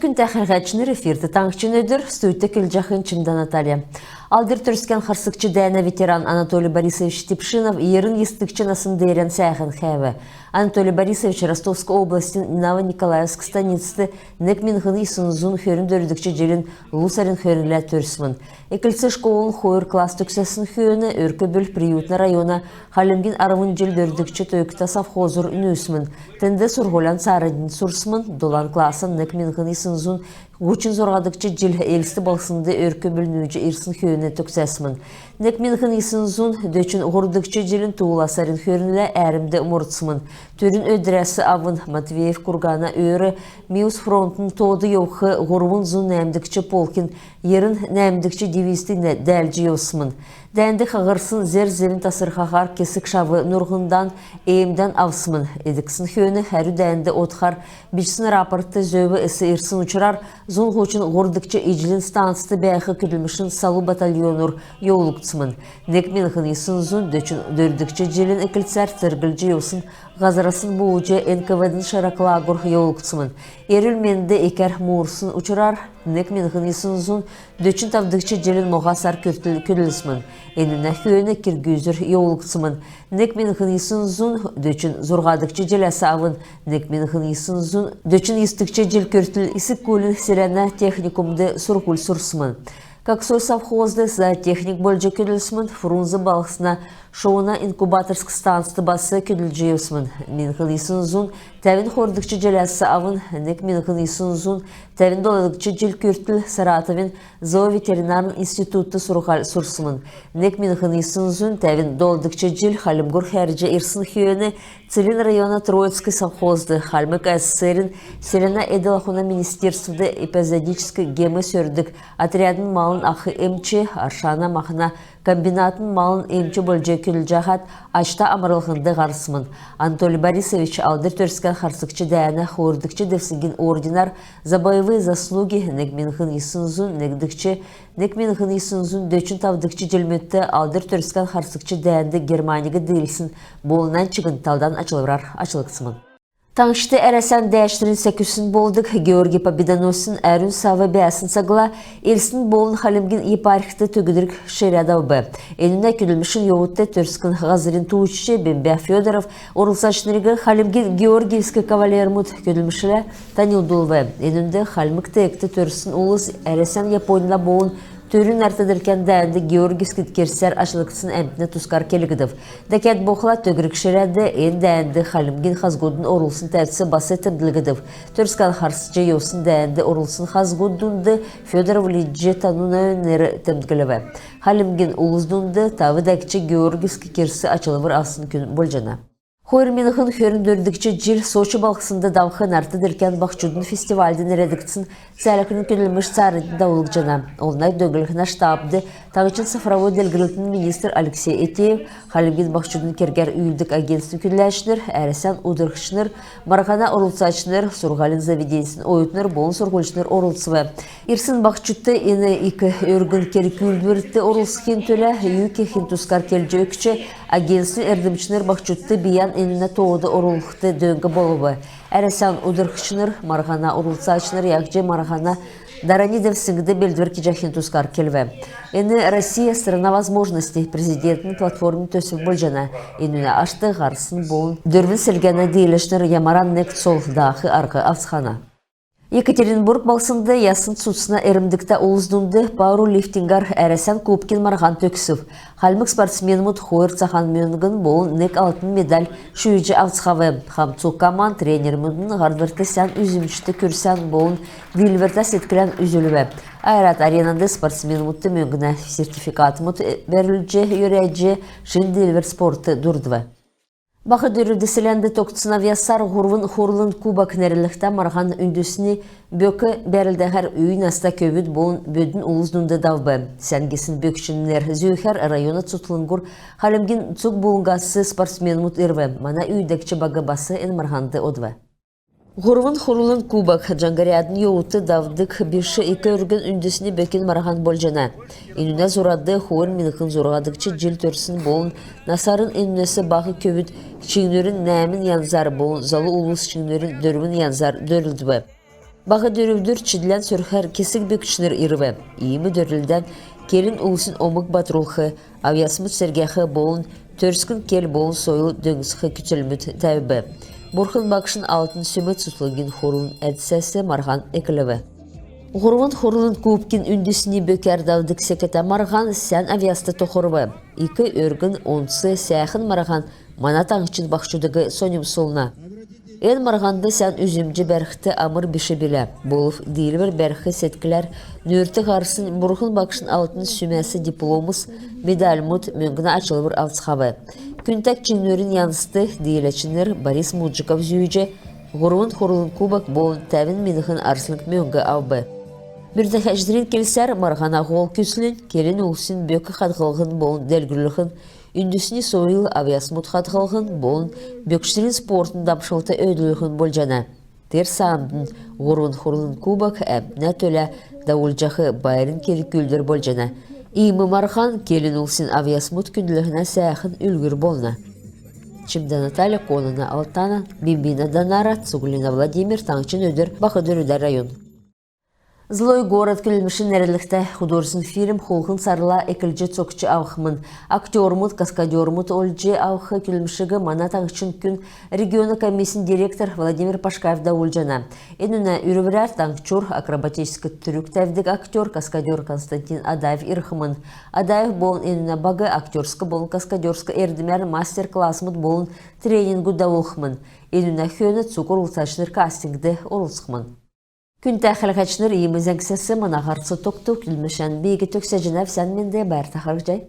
күн тәхірғачыныр эфирді таңқчын өдір, стуйтті кілжақын чымдан Наталья. Алдыр түріскен қарсықчы дәйіна ветеран Анатолий Борисович Типшинов ерін естікчін асын дейрен сәйхін қәві. Анатолий Борисович Ростовской областин Ново-Николаевск станицты нәкменғын исынзун хөрін дөрдікчі желін лусарын хөрінлі түрісмін. Экілсі школын хойыр класс түксесін хүйіні өркөбіл приютны района халімген арвын жел дөрдікчі тойкта совхозыр үнөсмін. Тінді сұрғолян сарыдын сұрсмын, долан классын нәкменғын исынзун Гучин зорғадықчы жил елісті балсынды өркі бүлнүйжі ирсын хүйіне түксәсмін. Некменғын исынзун дөчін ғұрдықчы жилін туыласарын хөрінілі әрімді ұмыртсымын. Төрін өдірәсі авын Матвеев Кургана өрі Миус фронтын тоды еуқы ғұрвын зун нәмдікчі полкин ерін нәмдікчі девистіне дәлжі еусымын. Дәнді қағырсын зер-зерін тасырқағар кесік шавы нұрғындан эйімден авсымын. Едіксін хүйіні әрі дәнді отқар бішсін рапорты зөбі әсі ирсын ұчырар зун ғучын ғұрдықчы ежілін станцты бәйқі күділмішін салу батальоныр еулықтсымын. Некменғын есын зун дөрдікчі желін әкілсәр тіргілжі еусын ғазырасын бұғычы НКВ-дың шарақлагыр еулықтсымын. Ерілменді екер мұғырсын ұчырар, некменғын есын зун дөчін тавдықчы желін моғасар көділісмін. Еніне хүйені кіргізір еулықтсымын. Некменғын есын зун дөчін зорғадықчы жел асавын. Некменғын есын зун дөчін естікчі жел көртіл ісік көлін селена техникумды сұрғыл сұрсымын. Каксой совхозды за техник бөлже көділісмін, Фрунзы балықсына шоуына инкубаторск станцты басы көділже еусмін. Менғын есын зун тәвін хордықчы желәсі авын, нек менғын есын зун тәвін доладықчы жел көртіл Саратовин зооветеринарын институты сұрғал сұрсымын. Нек менғын есын зун тәвін доладықчы жел Халимгур хәрже ирсын хүйені Целин района Троицкий совхозды Халмык СССРин Селена Эдалахуна министерстводы эпизодический гемы сөрдік отрядын малын ақы эмчі Аршана мақына комбинатын малын эмчі бөлже күл жағат ашта амырылғынды ғарысымын. Анатолий Борисович алдыр төрскен қарсықчы дәйіні хордықчы дефсінген ординар за боевые заслуги негменғын исынзун негменғын исынзун дөчін тавдықчы jelmetті алдыр төрскен қарсықчы дәйінді Германияға дейілсін болынан чығын талдан açılıqsımın. Таңшты әрәсән дәштерін сәкүсін болдық, Георгий Победоносин әрін савы бәсін сағыла, елсін болын халімген епархты төгідірік шерядау бі. Әніне күділмішін еуытты түрскін ғазырын туычы Бембя Федоров, орылсашынырығы халімген Георгиевскі кавалермут күділмішілі танилдул бі. Әнінде халімікті әкті түрсін ұлыс әрәсән Японила болын Төрін әртедіркен дәнді Георгиевский керсер ашылықсын әмтіне тұскар келігідів. Дәкет боқыла төгірік шерәді ән дәнді халімген қазгодын орылсын тәрсі басы тімділігідів. Түрскан қарсычы еусын дәнді орылсын қазгодынды Федоров лиджи тануна өнері тімдігілігі. Халімген ұлыздынды тавы дәкчі Георгиевский керсі açılıvыр асын күн болжана. Хойырменіғын хөріндөрдікчі жил Сочи балқысында давқын артыдыркен бақчудың фестивальден әрәдіктсін сәлікінің көнілміш царыдың дауылық жана. Олнай дөңгіліғіна штабды тағычын цифровой делгілітін министр Алексей Этеев, халімген бақчудың кергер үйілдік агентсін күнләшінір, әресен ұдырқшыныр, марғана орылсачыныр, сұрғалын заведенсін ойытыныр, болын сұрғылшыныр орылсывы. Ирсын бақчудты ені екі өргін керік үйілдірітті орылсықен төлі, үйкі хинтускар келжі өкчі, агентсін әрдімшінір бақчудты биян enine toğuda orulukta döngü bolubu. Әресен ұдырқшыныр, марғана орылсачыныр, яқчы марғана Даранидов сыңды белдверки жахин тускар келве. Эны Россия страна возможностей президентінің платформын төсіп болжана. Энуне ашты ғарсын болын. Дөрвін сілгені дейлішнір ямаран нект сол дақы арғы авсхана. Екатеринбург балсында ясын сұтсына әрімдікті олыздыңды пауэрлифтингар әресен көпкен марған төксіп. Халмық спортсменмұт хойыр цахан мөңгін болын нек алтын медаль шүйіжі авсхавы. Хамцу команд тренермінің ғардырты сән үзімшті көрсән болын дилверта сеткілен үзілігі. Айрат аренанды спортсменмұтты мөңгіна сертификатымыт бәрілже үйрәджі шын дилвер спорты дұрдывы. Бақы дөріді сіләнді тоқтысына вясар ғұрвын хорлын кубак нәрілікті марған үндісіне бөкі бәрілдәғар үйін аста көвіт болын бөдің ұлыздыңды давбы. Сәнгесін бөкшінлер зүйхер районы цутлыңғыр халімген цук болыңғасы спортсмен мұт ирвы. Мана үйдәкчі бағы басы ән марғанды одвы. Ғұрвын хұрылын кубак жаңғариадын еуыты давдық беші екі өргін үндісіне бөкен мараған болжана. Енуне зорады хуыр меніқін зорғадықчы жел төрсін болын, насарын енунесі бағы көвіт чеңнөрін нәмін янзар болын, залы ұлыс чеңнөрін дөрмін янзар дөрілдібі. Bağı dörüvdür çidilen sörher kesik bükçünür irve. İyimi dörülden kelin ulsin omuk batrulхы, avyasmut sergahı boğun, törskün kel boğun soyul döngüsü küçülmüt tevbe. Burkun bakışın altın sümet suslugin horun edsesi marhan eklevi. Horun horunun kupkin ündüsini böker davdık sekete marhan sen avyasta tohorve. İki örgün onsı seyahın marhan manatan için bakşudıgı sonim soluna. En marganda sen üzümcü berxti amır bişi bile. Boluf dilber berxi setkiler nörtü qarсын burxun bakışın altın sümesi diplomuz medalmut möngüne açılır altsxabı. Küntak çinlerin yansıtı dileçinler Boris Mudjikov züyüce Gurvun horulun kubak bolun təvin minixin arsınık möngü avbı. Bir de həcdirin kelser margana gol küslün kelin ulsin bökü xadqılğın bolun delgürlüğün ündüsini soyul avyasmut xadqılğın bolun bökştirin sportun dapşıltı ödülüğün boljana. Ter sağımdın Gurvun horulun kubak əbnə tölə davulcağı bayırın kelik güldür boljana. İmi margan kelin ulsin avyasmut kündülüğüne səyəxin ülgür bolna. Чимда Наталья Конона Алтана, Бимбина Донара, Цуглина Владимир, Танчин Өдір, Бахадыр район. Злой город күлмішін нәрілікті художественный фильм Холхын сарла экілжі цокчы ауқымын. Актер-мут, каскадер-мут олжы ауқы күлмішігі мана таңшын күн регионы комиссиян директор Владимир Пашкаев да олжана. Енуна үрівірер таңчур акробатический түрік тәвдік актер, каскадер Константин Адаев ирхымын. Адаев болын енуна бағы актерскі болын каскадерскі эрдімер мастер-классмыт болын тренингу да олқымын. Енуна хөні цукур ұлсашныр кастингді олысқымын. Күн тәхілғачныр иемізен кісесі мұнағарсы тоқты күлмішен бейгі төксе жинав сән менде бәр тақырық жай.